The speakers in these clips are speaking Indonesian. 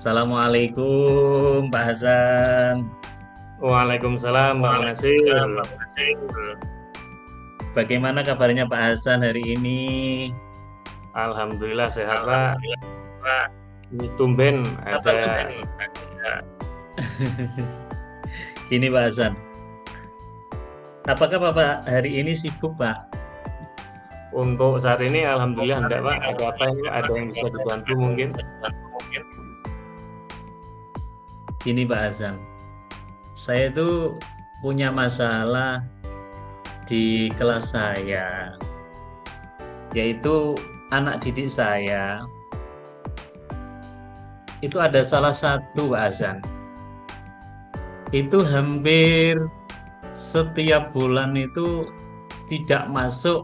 Assalamualaikum Pak Hasan. Waalaikumsalam Pak Munasir. Bagaimana kabarnya Pak Hasan hari ini? Alhamdulillah sehat Pak. Ini tumben ada. Gini Pak Hasan, apakah Bapak hari ini sibuk Pak? Untuk saat ini alhamdulillah enggak Pak. Ada apa ini? Ada yang bisa dibantu mungkin? Gini Pak Hasan, saya itu punya masalah di kelas saya, yaitu anak didik saya itu ada salah satu Pak Hasan, itu hampir setiap bulan itu tidak masuk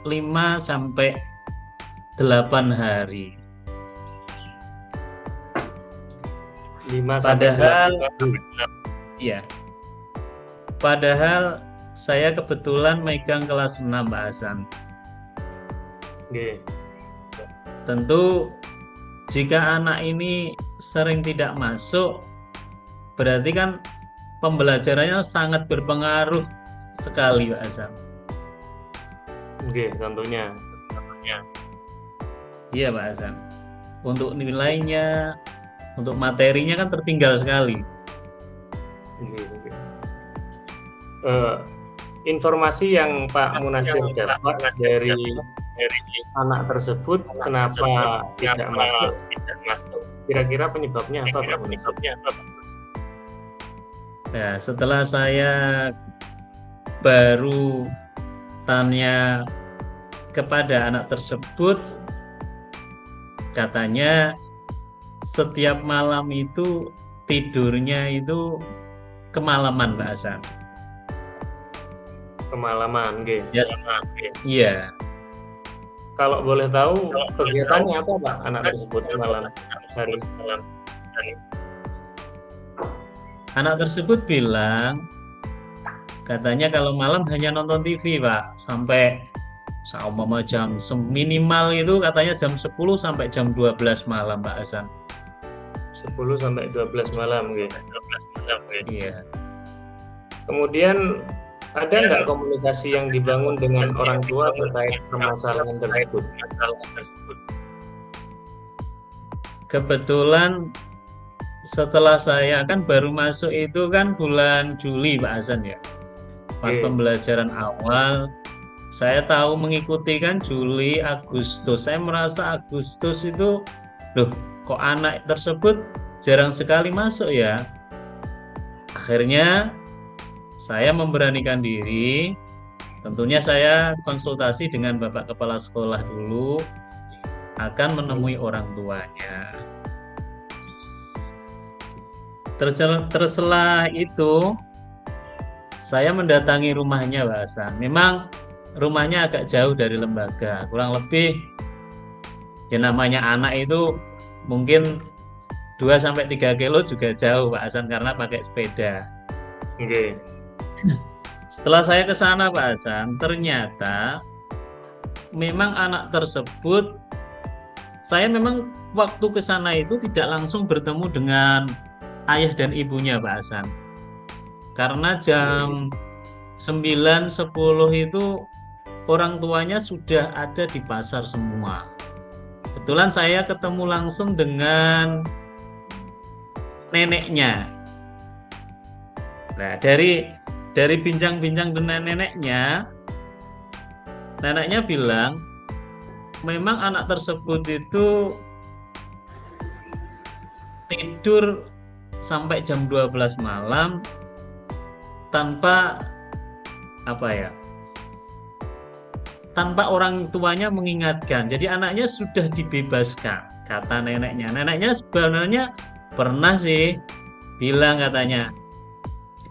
5 sampai 8 hari. 5 sampai Padahal 8 iya. Padahal saya kebetulan megang kelas 6 Pak Hasan. Oke. Tentu jika anak ini sering tidak masuk, berarti kan pembelajarannya sangat berpengaruh sekali Pak Hasan. Oke, tentunya. Iya Pak Hasan. Untuk nilainya, untuk materinya kan tertinggal sekali. Oke. Informasi yang Pak Munasir dapat dari anak tersebut, kenapa tidak masuk? Kira-kira penyebabnya apa Pak Munasir? Nah, setelah saya baru tanya kepada anak tersebut, katanya setiap malam itu tidurnya itu kemalaman Pak Hasan. Kemalaman, oke. Ya, iya. Kalau boleh tahu kegiatannya apa Pak anak tersebut malam hari? Anak tersebut bilang, katanya kalau malam hanya nonton TV Pak, sampai seumpama jam minimal itu katanya jam 10 sampai jam 12 malam Pak Hasan. 10 sampai 12 malam, oke. Iya. Kemudian ada nggak komunikasi yang dibangun dengan orang tua terkait permasalahan tersebut? Kebetulan setelah saya kan baru masuk itu kan bulan Juli Pak Hasan ya. Pas pembelajaran awal, saya tahu mengikuti kan Juli, Agustus. Saya merasa Agustus itu, loh kok anak tersebut jarang sekali masuk ya. Akhirnya saya memberanikan diri, tentunya saya konsultasi dengan Bapak Kepala Sekolah dulu, akan menemui orang tuanya. Terselah itu, saya mendatangi rumahnya Pak Hasan. Memang rumahnya agak jauh dari lembaga, kurang lebih ya namanya anak itu mungkin 2-3 kilo juga jauh Pak Hasan karena pakai sepeda. Oke. Setelah saya ke sana Pak Hasan, ternyata memang anak tersebut, saya memang waktu ke sana itu tidak langsung bertemu dengan ayah dan ibunya Pak Hasan. Karena jam 9-10 itu orang tuanya sudah ada di pasar semua. Kebetulan saya ketemu langsung dengan neneknya. Nah, dari bincang-bincang dengan neneknya bilang memang anak tersebut itu tidur sampai jam 12 malam tanpa tanpa orang tuanya mengingatkan. Jadi anaknya sudah dibebaskan, kata neneknya. Neneknya sebenarnya pernah sih bilang, katanya,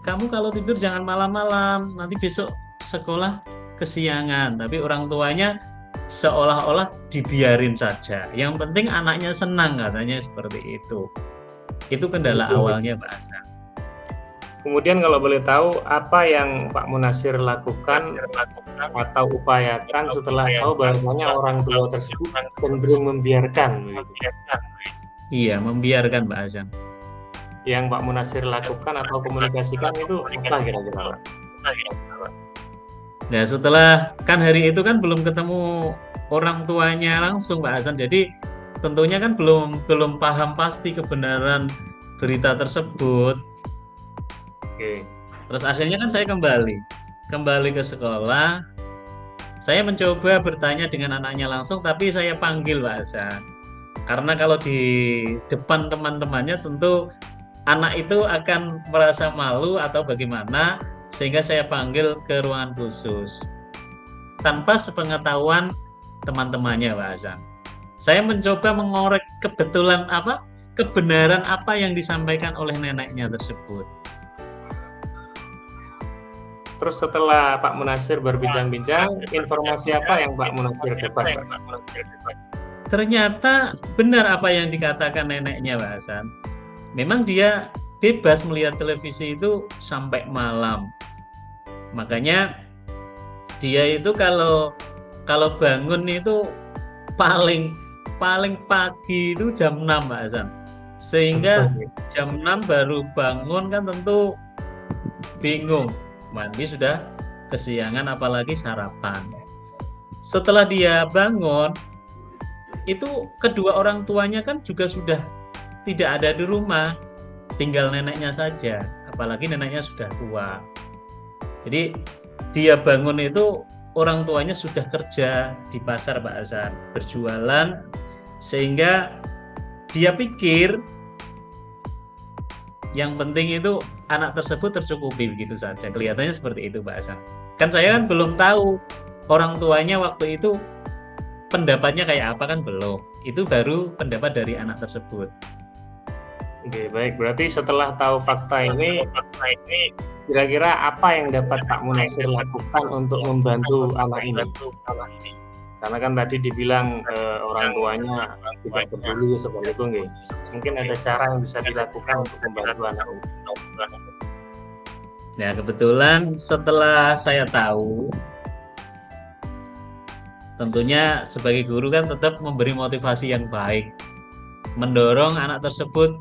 kamu kalau tidur jangan malam-malam, nanti besok sekolah kesiangan. Tapi orang tuanya seolah-olah dibiarin saja. Yang penting anaknya senang, katanya seperti itu. Itu kendala awalnya Pak Hasan. Kemudian kalau boleh tahu, apa yang Pak Munasir lakukan atau upayakan setelah tahu bahwasanya orang tua tersebut cenderung membiarkan? Iya, membiarkan Pak Hasan. Yang Pak Munasir lakukan atau komunikasikan itu apa kira-kira Pak? Nah, setelah kan hari itu kan belum ketemu orang tuanya langsung Pak Hasan, jadi tentunya kan belum paham pasti kebenaran berita tersebut. Oke. Terus akhirnya kan saya kembali ke sekolah. Saya mencoba bertanya dengan anaknya langsung, tapi saya panggil Pak Hasan. Karena kalau di depan teman-temannya tentu anak itu akan merasa malu atau bagaimana, sehingga saya panggil ke ruangan khusus tanpa sepengetahuan teman-temannya Pak Hasan. Saya mencoba mengorek kebenaran apa yang disampaikan oleh neneknya tersebut. Terus setelah Pak Munasir berbincang-bincang, informasi apa yang Pak Munasir dapat Pak? Ternyata benar apa yang dikatakan neneknya Pak Hasan. Memang dia bebas melihat televisi itu sampai malam. Makanya dia itu kalau bangun itu paling pagi itu jam 6 Pak Hasan. Sehingga jam 6 baru bangun kan tentu bingung. Mandi sudah kesiangan apalagi sarapan. Setelah dia bangun, itu kedua orang tuanya kan juga sudah tidak ada di rumah, tinggal neneknya saja, apalagi neneknya sudah tua. Jadi dia bangun itu orang tuanya sudah kerja di pasar Pak Hasan, berjualan, sehingga dia pikir yang penting itu anak tersebut tercukupi begitu saja. Kelihatannya seperti itu Pak Hasan. Kan saya kan belum tahu orang tuanya waktu itu pendapatnya kayak apa, kan belum. Itu baru pendapat dari anak tersebut. Oke, baik. Berarti setelah tahu fakta ini, kira-kira apa yang dapat Pak Munasir lakukan untuk membantu anak ini? Karena kan tadi dibilang orang tuanya tidak peduli seperti itu, nggih. Mungkin ada cara yang bisa dilakukan untuk membantu anak ini. Nah, kebetulan setelah saya tahu, tentunya sebagai guru kan tetap memberi motivasi yang baik, mendorong anak tersebut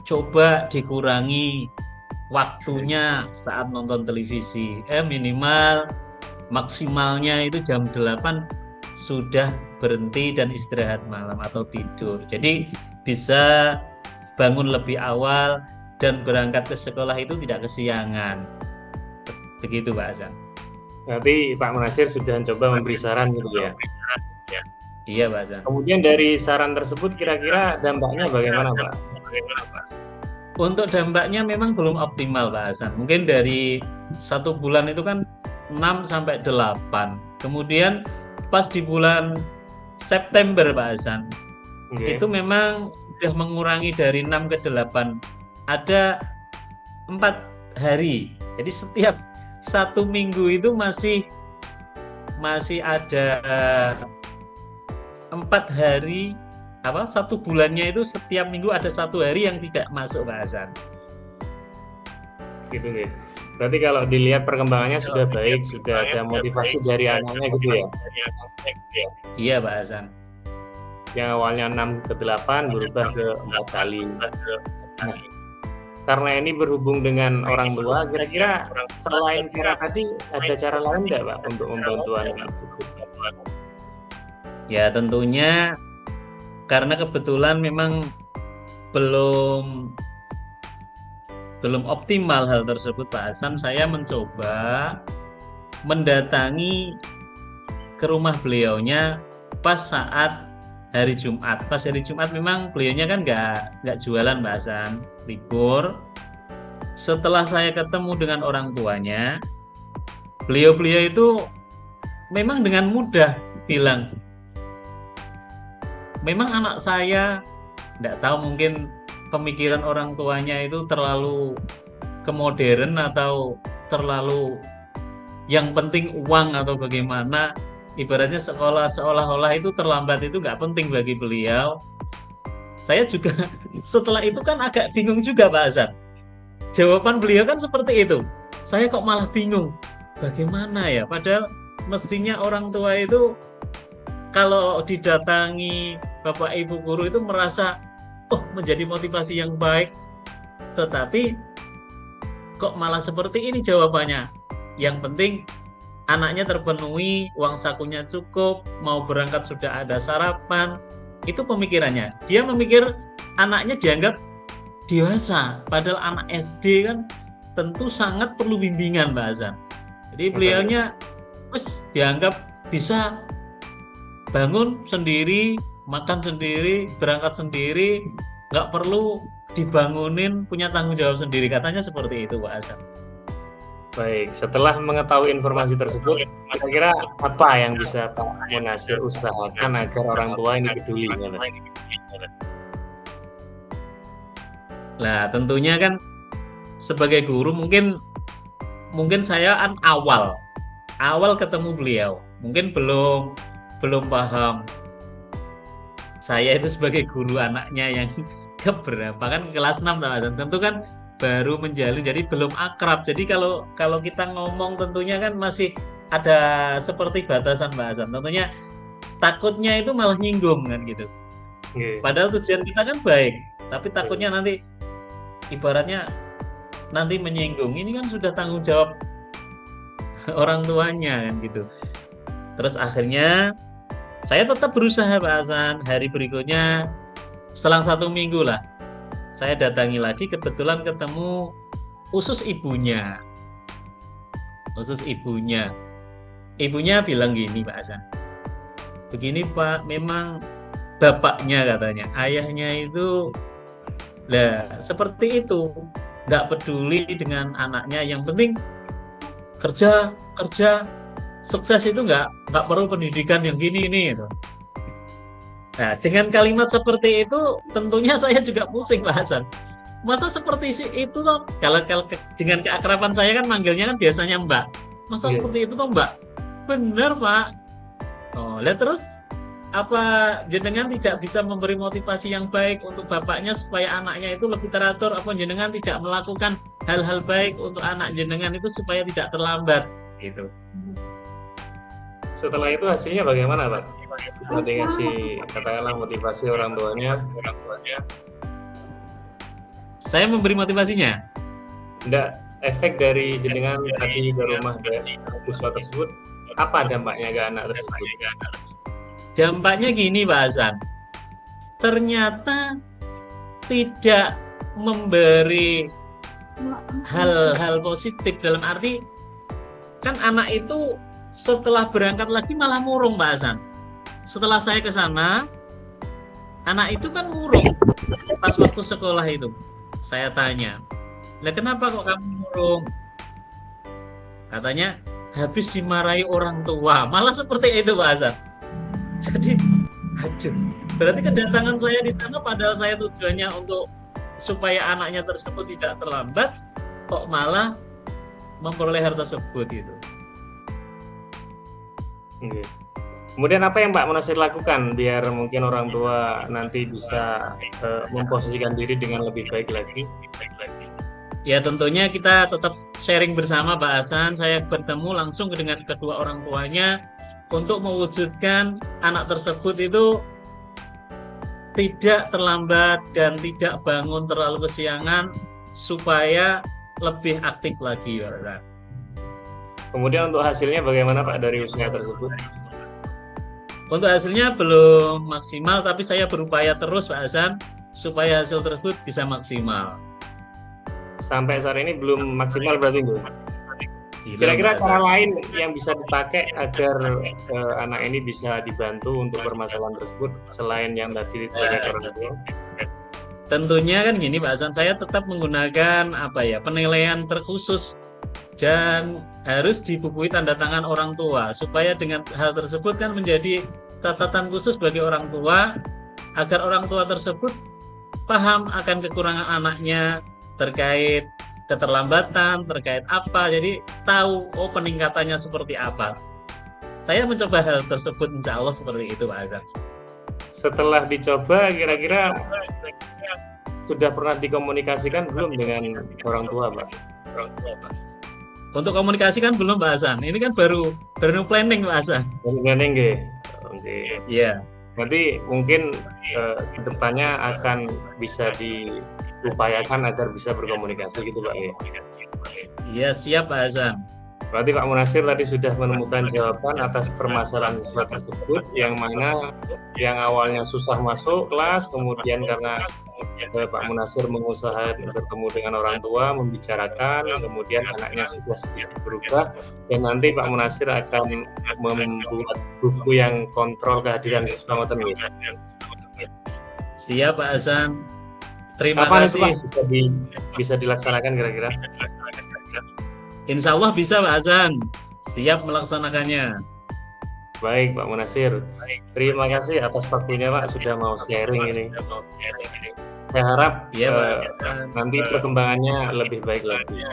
coba dikurangi waktunya saat nonton televisi. Minimal maksimalnya itu jam 8 sudah berhenti dan istirahat malam atau tidur. Jadi bisa bangun lebih awal dan berangkat ke sekolah itu tidak kesiangan. Begitu Pak Hasan. Berarti Pak Munasir sudah coba memberi saran gitu ya? Iya Pak Hasan. Kemudian dari saran tersebut kira-kira dampaknya bagaimana Pak? Untuk dampaknya memang belum optimal Pak Hasan. Mungkin dari 1 bulan itu kan 6-8. Kemudian pas di bulan September Pak Hasan, itu memang sudah mengurangi dari 6 ke 8. Ada 4 hari. Jadi setiap 1 minggu itu masih ada 4 hari. 1 bulannya itu setiap minggu ada 1 hari yang tidak masuk Pak Hasan. Gitu nih. Berarti kalau dilihat perkembangannya sudah baik, sudah ada motivasi dari anaknya gitu ya? Iya Pak Hasan. Yang awalnya 6 ke 8 berubah ke 4 kali. Nah, karena ini berhubung dengan orang tua, kira-kira selain cara tadi ada cara lain nggak Pak untuk membantu anak tersebut? Ya tentunya karena kebetulan memang belum optimal hal tersebut Pak Hasan, saya mencoba mendatangi ke rumah beliaunya pas saat hari Jumat. Pas hari Jumat memang beliaunya kan nggak jualan Pak Hasan, libur. Setelah saya ketemu dengan orang tuanya, beliau itu memang dengan mudah bilang, memang anak saya, nggak tahu mungkin pemikiran orang tuanya itu terlalu kemodern atau terlalu yang penting uang atau bagaimana, ibaratnya sekolah seolah-olah itu terlambat, itu nggak penting bagi beliau. Saya juga setelah itu kan agak bingung juga Pak Hasan. Jawaban beliau kan seperti itu. Saya kok malah bingung, bagaimana ya? Padahal mestinya orang tua itu kalau didatangi Bapak Ibu guru itu merasa menjadi motivasi yang baik. Tetapi kok malah seperti ini jawabannya. Yang penting anaknya terpenuhi, uang sakunya cukup, mau berangkat sudah ada sarapan. Itu pemikirannya. Dia memikir anaknya dianggap dewasa, padahal anak SD kan tentu sangat perlu bimbingan, Mbak Azan. Jadi beliaunya dianggap bisa bangun sendiri, makan sendiri, berangkat sendiri, nggak perlu dibangunin, punya tanggung jawab sendiri. Katanya seperti itu, Pak Azan. Baik, setelah mengetahui informasi tersebut, kira-kira apa yang bisa Pak Munasir usahakan agar orang tua ini peduli? Nah, tentunya kan sebagai guru mungkin saya kan awal ketemu beliau, mungkin belum paham. Saya itu sebagai guru anaknya yang keberapa kan kelas 6 dan tentu kan baru menjalin, jadi belum akrab. Jadi kalau kita ngomong tentunya kan masih ada seperti batasan bahasan. Tentunya takutnya itu malah nyinggung kan gitu. Padahal tujuan kita kan baik, tapi takutnya nanti ibaratnya nanti menyinggung. Ini kan sudah tanggung jawab orang tuanya kan gitu. Terus akhirnya saya tetap berusaha Pak Hasan. Hari berikutnya selang 1 minggu lah, saya datangi lagi, kebetulan ketemu khusus ibunya. Ibunya bilang gini Pak Hasan, begini Pak, memang bapaknya katanya, ayahnya itu seperti itu, nggak peduli dengan anaknya, yang penting kerja, sukses itu nggak perlu pendidikan yang gini gitu. Nah, dengan kalimat seperti itu tentunya saya juga pusing Pak Hasan. Masa seperti itu toh, kalau dengan keakraban saya kan manggilnya kan biasanya Mbak. Masa seperti itu toh Mbak? Bener Pak. Terus apa jenengan tidak bisa memberi motivasi yang baik untuk bapaknya supaya anaknya itu lebih teratur? Apa jenengan tidak melakukan hal-hal baik untuk anak jenengan itu supaya tidak terlambat gitu? Setelah itu hasilnya bagaimana Pak? Ada ngasih katakanlah motivasi orang tuanya? Saya memberi motivasinya? Enggak, efek dari jenengan tadi ke rumah siswa tersebut, apa dampaknya ke anak tersebut? Dampaknya gini Pak Hasan, ternyata tidak memberi hal-hal positif, dalam arti kan anak itu setelah berangkat lagi malah murung Pak Hasan. Setelah saya ke sana, anak itu kan murung pas waktu sekolah itu. Saya tanya, lah kenapa kok kamu murung? Katanya habis dimarahi orang tua. Malah seperti itu Pak Hasan. Jadi, berarti kedatangan saya di sana padahal saya tujuannya untuk supaya anaknya tersebut tidak terlambat, kok malah memperoleh hal tersebut gitu. Kemudian apa yang Pak Munasir lakukan biar mungkin orang tua nanti bisa memposisikan diri dengan lebih baik lagi? Ya tentunya kita tetap sharing bersama Pak Hasan. Saya bertemu langsung dengan kedua orang tuanya untuk mewujudkan anak tersebut itu tidak terlambat dan tidak bangun terlalu kesiangan supaya lebih aktif lagi Pak. Kemudian untuk hasilnya bagaimana Pak dari usaha tersebut? Untuk hasilnya belum maksimal, tapi saya berupaya terus Pak Hasan supaya hasil tersebut bisa maksimal. Sampai saat ini belum maksimal berarti Bu? Kira-kira cara lain yang bisa dipakai agar anak ini bisa dibantu untuk permasalahan tersebut selain yang tadi dipakai orang tua? Tentunya kan gini Pak Hasan, saya tetap menggunakan penilaian terkhusus dan harus dibukui tanda tangan orang tua supaya dengan hal tersebut kan menjadi catatan khusus bagi orang tua agar orang tua tersebut paham akan kekurangan anaknya terkait keterlambatan, terkait apa, jadi tahu peningkatannya seperti apa. Saya mencoba hal tersebut, insya Allah seperti itu Pak Azhar. Setelah dicoba, kira-kira sudah pernah dikomunikasikan belum dengan orang tua Pak? Untuk komunikasi kan belum Pak Hasan. Ini kan baru planning Pak Hasan. Baru planning nggih. Oke. Iya. Nanti mungkin kedepannya akan bisa diupayakan agar bisa berkomunikasi gitu Pak ya. Iya, siap Pak Hasan. Berarti Pak Munasir tadi sudah menemukan jawaban atas permasalahan siswa tersebut, yang mana yang awalnya susah masuk kelas, kemudian karena Pak Munasir mengusahakan bertemu dengan orang tua, membicarakan, kemudian anaknya sudah sedikit berubah, dan nanti Pak Munasir akan membuat buku yang kontrol kehadiran siswa ngoten nggih. Siap Pak Hasan. Terima Kapan itu kasih. Pak bisa dilaksanakan kira-kira? Insya Allah bisa Pak Hasan. Siap melaksanakannya. Baik Pak Munasir. Terima kasih atas waktunya Pak, sudah mau sharing ini. Saya harap Iya Pak Hasan. nanti perkembangannya lebih baik lagi.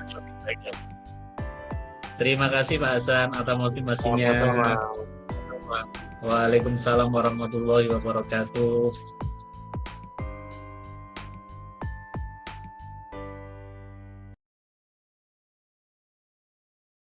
Terima kasih Pak Hasan atas motivasinya. Sama-sama. Waalaikumsalam warahmatullahi wabarakatuh.